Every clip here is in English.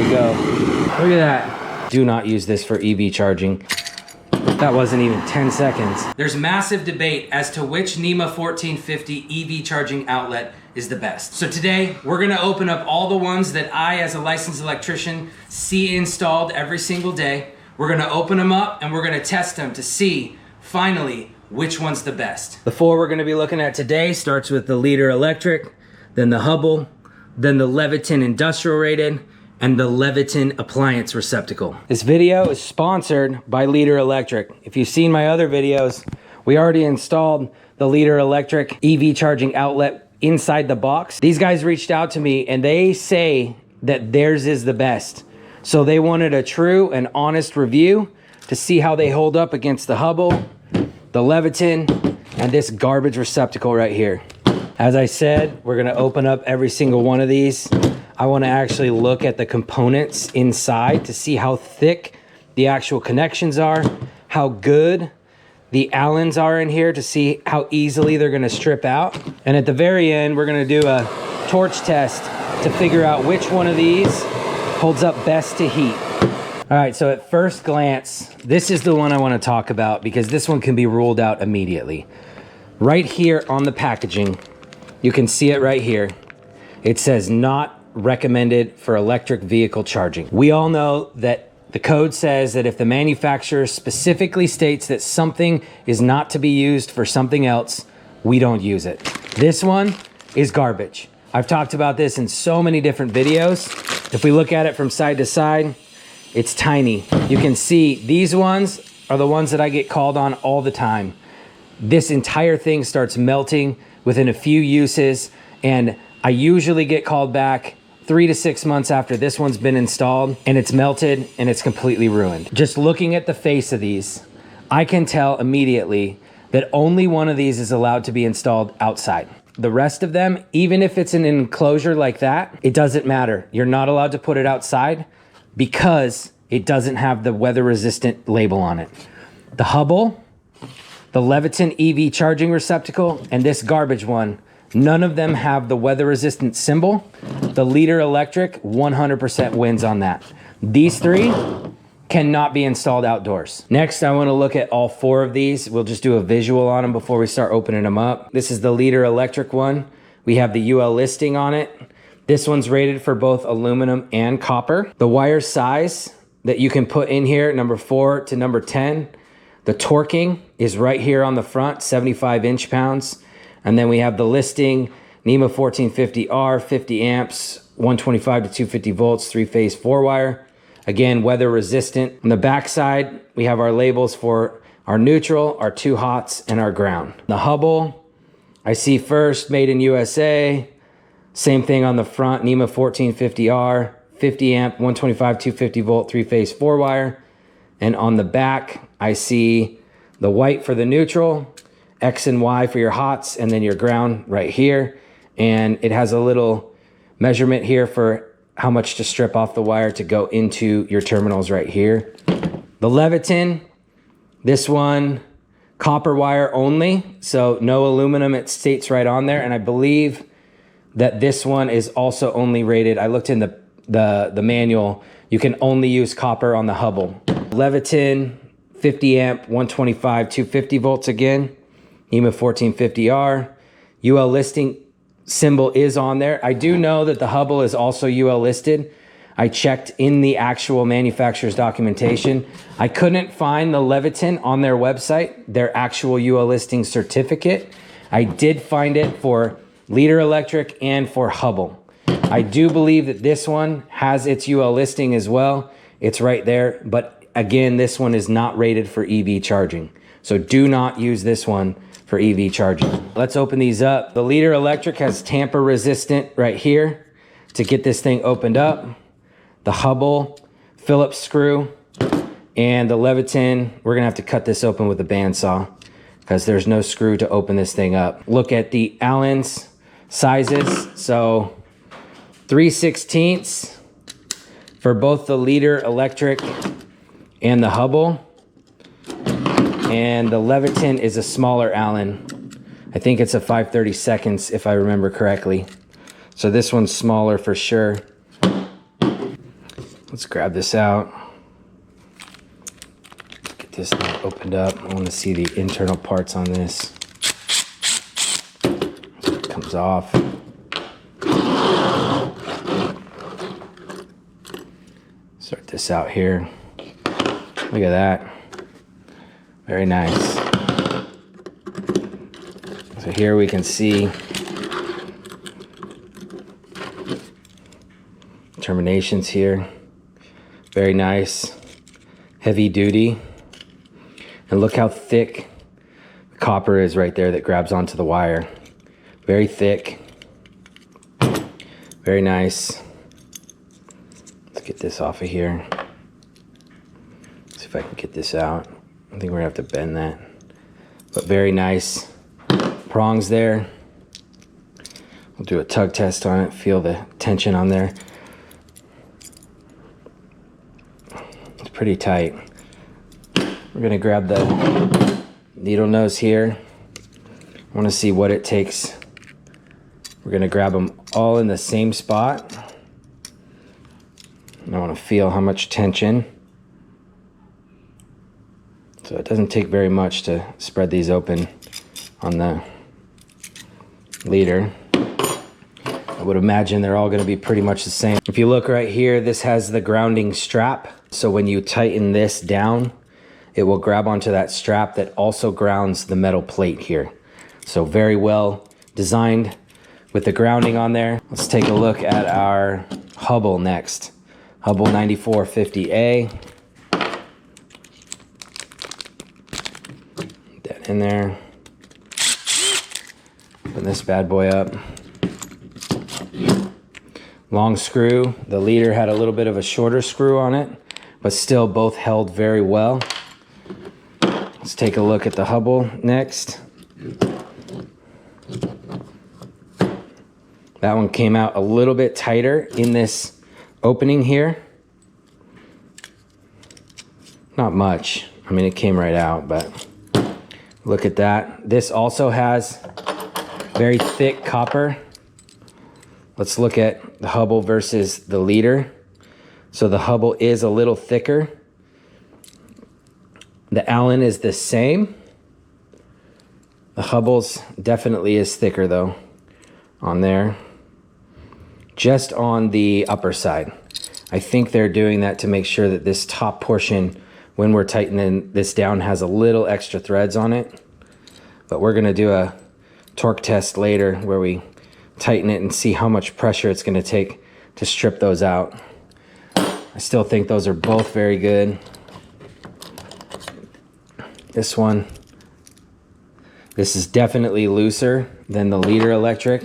we go. Look at that. Do not use this for EV charging. That wasn't even 10 seconds. There's massive debate as to which NEMA 1450 EV charging outlet is the best. So today, we're gonna open up all the ones that I, as a licensed electrician, see installed every single day. We're gonna open them up and we're gonna test them to see, finally, which one's the best. The four we're gonna be looking at today starts with the Leader Electric, then the Hubbell, then the Leviton Industrial Rated, and the Leviton Appliance Receptacle. This video is sponsored by Leader Electric. If you've seen my other videos, we already installed the Leader Electric EV charging outlet inside the box. These guys reached out to me and they say that theirs is the best. So they wanted a true and honest review to see how they hold up against the Hubbell, the Leviton, and this garbage receptacle right here. As I said, we're gonna open up every single one of these. I wanna actually look at the components inside to see how thick the actual connections are, how good the Allens are in here to see how easily they're gonna strip out. And at the very end, we're gonna do a torch test to figure out which one of these holds up best to heat. All right, so at first glance, this is the one I wanna talk about because this one can be ruled out immediately. Right here on the packaging, you can see it right here. It says not recommended for electric vehicle charging. We all know that the code says that if the manufacturer specifically states that something is not to be used for something else, we don't use it. This one is garbage. I've talked about this in so many different videos. If we look at it from side to side, it's tiny. You can see these ones are the ones that I get called on all the time. This entire thing starts melting within a few uses, and I usually get called back 3 to 6 months after this one's been installed and it's melted and it's completely ruined. Just looking at the face of these, I can tell immediately that only one of these is allowed to be installed outside. The rest of them, even if it's an enclosure like that, it doesn't matter. You're not allowed to put it outside because it doesn't have the weather resistant label on it. The Hubbell, the Leviton EV charging receptacle, and this garbage one, none of them have the weather resistant symbol. The Leader Electric 100% wins on that. These three cannot be installed outdoors. Next, I wanna look at all four of these. We'll just do a visual on them before we start opening them up. This is the Leader Electric one. We have the UL listing on it. This one's rated for both aluminum and copper. The wire size that you can put in here, number 4 to number 10. The torquing is right here on the front, 75 inch-pounds. And then we have the listing, NEMA 1450R, 50 amps, 125 to 250 volts, 3-phase 4-wire. Again, weather resistant. On the back side, we have our labels for our neutral, our 2 hots, and our ground. The Hubbell, I see first, made in USA. Same thing on the front, NEMA 1450R, 50 amp, 125, 250 volt, 3-phase 4-wire. And on the back, I see the white for the neutral, X and Y for your hots, and then your ground right here. And it has a little measurement here for how much to strip off the wire to go into your terminals right here. The Leviton, this one, copper wire only, so no aluminum, it states right on there. And I believe that this one is also only rated, I looked in the manual, you can only use copper on the Hubbell. Leviton, 50 amp, 125, 250 volts again. NEMA 1450R. UL listing symbol is on there. I do know that the Hubbell is also UL listed. I checked in the actual manufacturer's documentation. I couldn't find the Leviton on their website, their actual UL listing certificate. I did find it for Leader Electric and for Hubbell. I do believe that this one has its UL listing as well. It's right there, but again, this one is not rated for EV charging. So do not use this one for EV charging. Let's open these up. The Leader Electric has tamper resistant right here to get this thing opened up. The Hubbell, Phillips screw, and the Leviton, we're gonna have to cut this open with a bandsaw because there's no screw to open this thing up. Look at the Allen's sizes. So 3/16 for both the Leader Electric and the Hubbell. And the Leviton is a smaller Allen. I think it's a 5/32 if I remember correctly. So this one's smaller for sure. Let's grab this out. Get this thing opened up. I want to see the internal parts on this. It comes off. Start this out here. Look at that. Very nice. So here we can see terminations here. Very nice. Heavy duty. And look how thick the copper is right there that grabs onto the wire. Very thick. Very nice. Let's get this off of here. See if I can get this out. I think we're gonna have to bend that. But very nice prongs there. We'll do a tug test on it, feel the tension on there. It's pretty tight. We're gonna grab the needle nose here. I wanna see what it takes. We're gonna grab them all in the same spot. And I wanna feel how much tension. So it doesn't take very much to spread these open on the leader. I would imagine they're all gonna be pretty much the same. If you look right here, this has the grounding strap. So when you tighten this down, it will grab onto that strap that also grounds the metal plate here. So very well designed with the grounding on there. Let's take a look at our Hubbell next. Hubbell 9450A. That in there. Open this bad boy up. Long screw. The leader had a little bit of a shorter screw on it, but still both held very well. Let's take a look at the Hubbell next. That one came out a little bit tighter in this opening here. Not much. I mean, it came right out, but look at that. This also has very thick copper. Let's look at the Hubbell versus the leader. So the Hubbell is a little thicker. The Allen is the same. The Hubbell's definitely is thicker though on there. Just on the upper side. I think they're doing that to make sure that this top portion, when we're tightening this down, has a little extra threads on it. But we're gonna do a torque test later where we tighten it and see how much pressure it's gonna take to strip those out. I still think those are both very good. This one, this is definitely looser than the leader electric.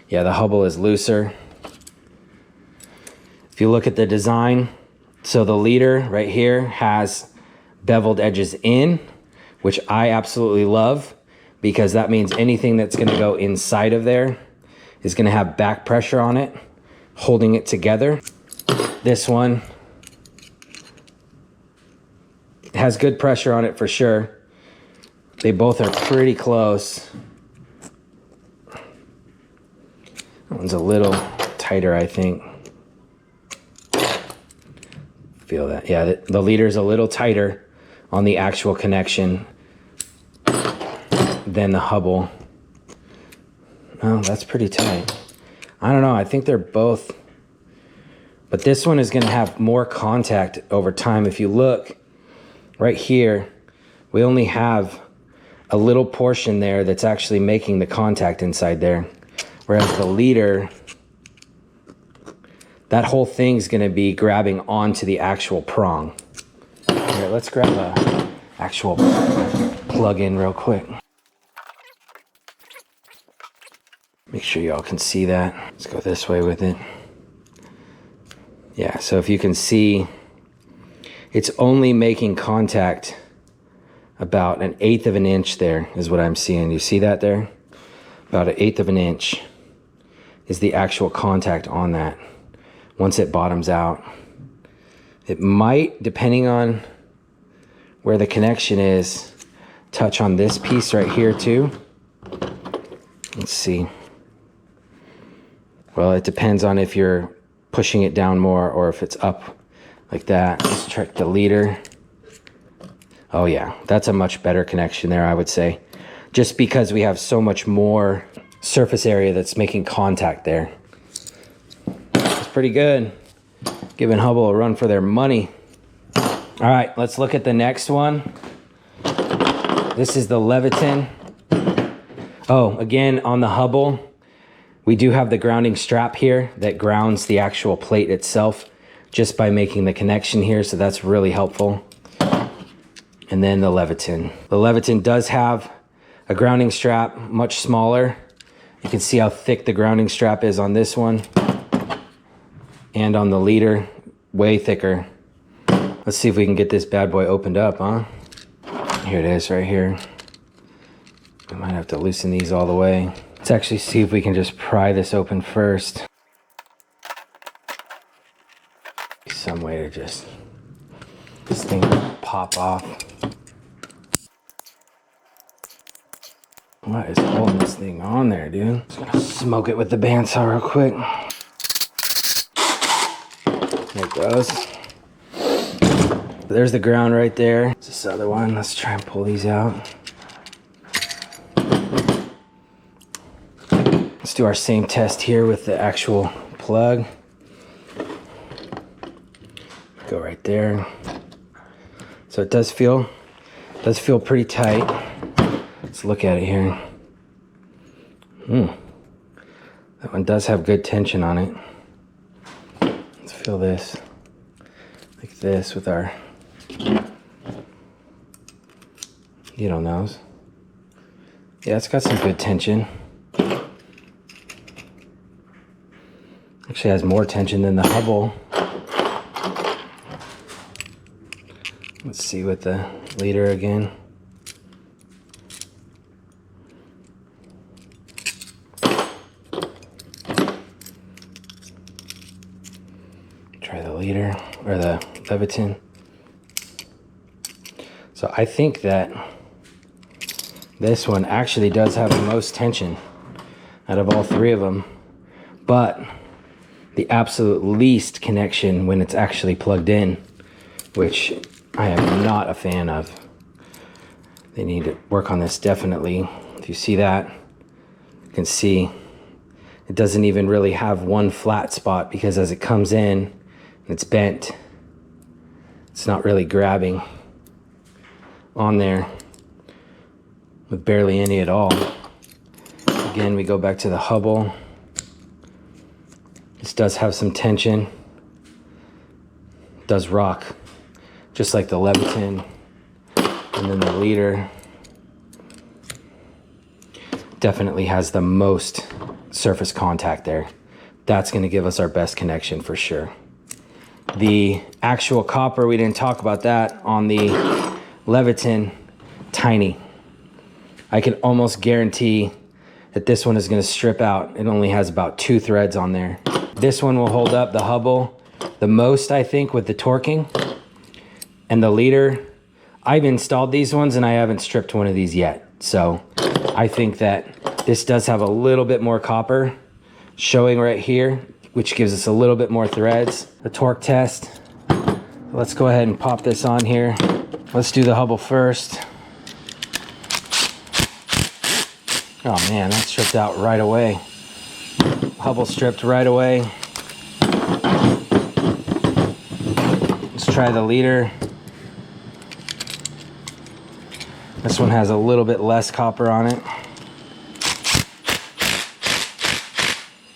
Yeah, the Hubbell is looser. If you look at the design, so the leader right here has beveled edges in, which I absolutely love because that means anything that's gonna go inside of there is gonna have back pressure on it, holding it together. This one has good pressure on it for sure. They both are pretty close. That one's a little tighter, I think. Feel that? Yeah, the leader's a little tighter on the actual connection than the Hubbell. Oh, that's pretty tight. I don't know, I think they're both, but this one is gonna have more contact over time. If you look right here, we only have a little portion there that's actually making the contact inside there. Whereas the leader, that whole thing's gonna be grabbing onto the actual prong. Here, let's grab a actual plug-in real quick. Make sure y'all can see that. Let's go this way with it. Yeah, so if you can see, it's only making contact about 1/8 of an inch there is what I'm seeing. You see that there? About 1/8 of an inch is the actual contact on that. Once it bottoms out, it might, depending on where the connection is, touch on this piece right here too. Let's see. Well, it depends on if you're pushing it down more or if it's up like that. Let's check the leader. Oh yeah, that's a much better connection there, I would say. Just because we have so much more surface area that's making contact there. It's pretty good. Giving Hubbell a run for their money. All right, let's look at the next one. This is the Leviton. Oh, again, on the Hubbell, we do have the grounding strap here that grounds the actual plate itself just by making the connection here, so that's really helpful. And then the Leviton. The Leviton does have a grounding strap, much smaller. You can see how thick the grounding strap is on this one. And on the leader, way thicker. Let's see if we can get this bad boy opened up, huh? Here it is right here. I might have to loosen these all the way. Let's actually see if we can just pry this open first. Some way to just, this thing pop off. What is holding this thing on there, dude? Just gonna smoke it with the bandsaw real quick. There it goes. There's the ground right there. This other one, let's try and pull these out. Let's do our same test here with the actual plug. Go right there. So it does feel pretty tight. Let's look at it here. That one does have good tension on it. Let's feel this. Like this with our needle nose. Yeah, it's got some good tension. Actually has more tension than the Hubbell. Let's see with the leader again. Try the leader or the Leviton. So I think that this one actually does have the most tension out of all three of them, but the absolute least connection when it's actually plugged in, which I am not a fan of. They need to work on this definitely. If you see that, you can see it doesn't even really have one flat spot because as it comes in and it's bent, it's not really grabbing on there with barely any at all. Again, we go back to the Hubbell. This does have some tension. It does rock, just like the Leviton. And then the leader definitely has the most surface contact there. That's going to give us our best connection for sure. The actual copper, we didn't talk about that on the Leviton, tiny. I can almost guarantee that this one is going to strip out. It only has about 2 threads on there. This one will hold up the Hubbell the most, I think, with the torquing. And the leader, I've installed these ones and I haven't stripped one of these yet. So I think that this does have a little bit more copper showing right here, which gives us a little bit more threads. The torque test. Let's go ahead and pop this on here. Let's do the Hubbell first. Oh man, that stripped out right away. Hubbell stripped right away. Let's try the leader. This one has a little bit less copper on it.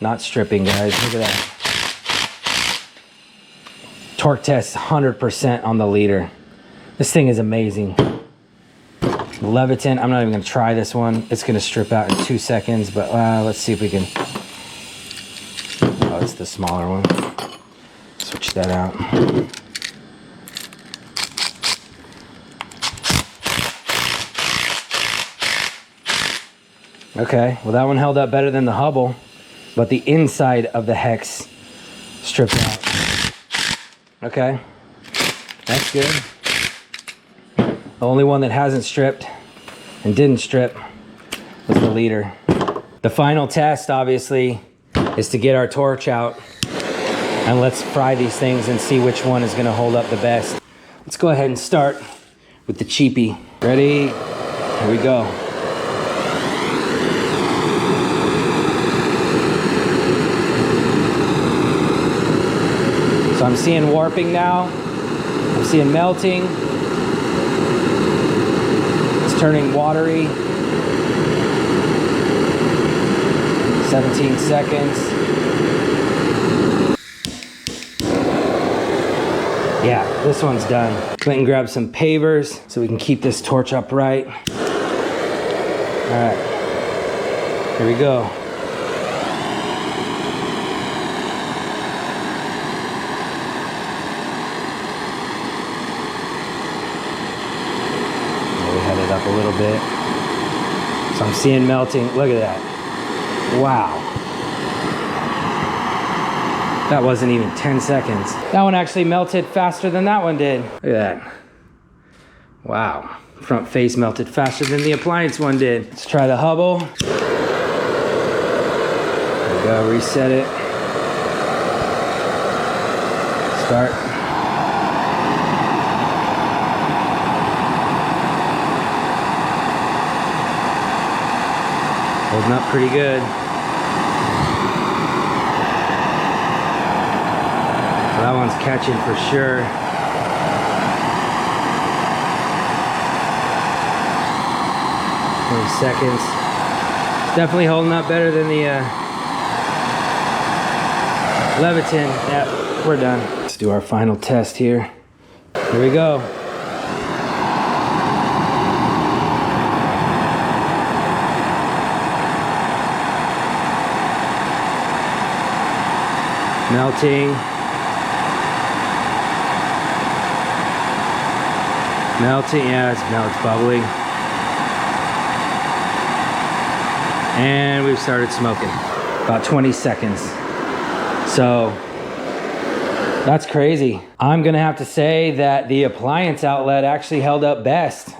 Not stripping, guys. Look at that. Torque test 100% on the leader. This thing is amazing. Leviton, I'm not even gonna try this one. It's gonna strip out in 2 seconds, but let's see if we can. Oh, it's the smaller one. Switch that out. Okay, well that one held up better than the Hubbell, but the inside of the hex stripped out. Okay, that's good. The only one that hasn't stripped and didn't strip was the leader. The final test, obviously, is to get our torch out And let's fry these things and see which one is gonna hold up the best. Let's go ahead and start with the cheapie. Ready? Here we go. So I'm seeing warping now. I'm seeing melting. It's turning watery. 17 seconds. Yeah, this one's done. Went and grabbed some pavers so we can keep this torch upright. All right, here we go. We had it up a little bit. So I'm seeing melting. Look at that. Wow. That wasn't even 10 seconds. That one actually melted faster than that one did. Look at that. Wow. Front face melted faster than the appliance one did. Let's try the Hubbell. There we go, reset it. Start. Holding up pretty good. That one's catching for sure. 20 seconds. It's definitely holding up better than the Leviton. Yep, we're done. Let's do our final test here. Here we go. Melting. Melting, yeah, it's bubbling. And we've started smoking. About 20 seconds. So, that's crazy. I'm gonna have to say that the appliance outlet actually held up best.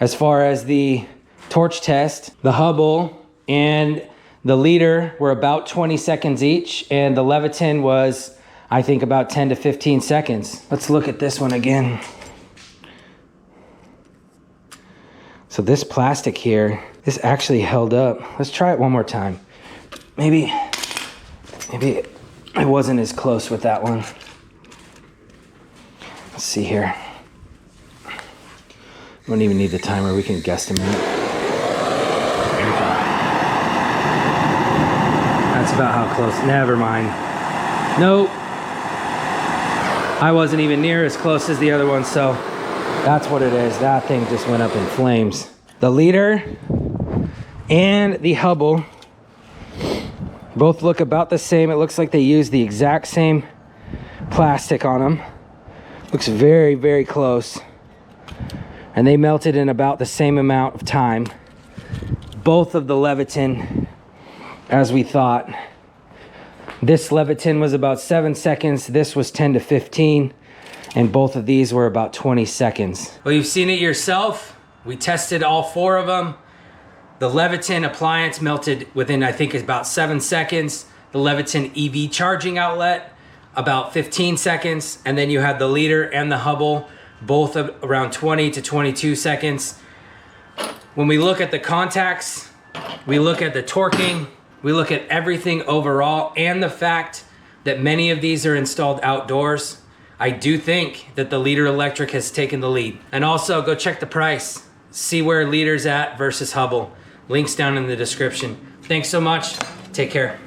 As far as the torch test, the Hubbell and the liter were about 20 seconds each, and the Leviton was, I think, about 10 to 15 seconds. Let's look at this one again. So this plastic here, this actually held up. Let's try it one more time. Maybe I wasn't as close with that one. Let's see here. We don't even need the timer, we can guesstimate. That's about how close, never mind. Nope. I wasn't even near as close as the other one, so that's what it is. That thing just went up in flames. The liter and the Hubbell both look about the same. It looks like they used the exact same plastic on them. Looks very, very close. And they melted in about the same amount of time. Both of the Leviton, as we thought. This Leviton was about 7 seconds. This was 10 to 15. And both of these were about 20 seconds. Well, you've seen it yourself. We tested all 4 of them. The Leviton appliance melted within, I think, about 7 seconds. The Leviton EV charging outlet, about 15 seconds. And then you had the liter and the Hubbell, both of around 20 to 22 seconds. When we look at the contacts, we look at the torquing, we look at everything overall, and the fact that many of these are installed outdoors, I do think that the liter electric has taken the lead. And also go check the price. See where liter's at versus Hubbell. Links down in the description. Thanks so much. Take care.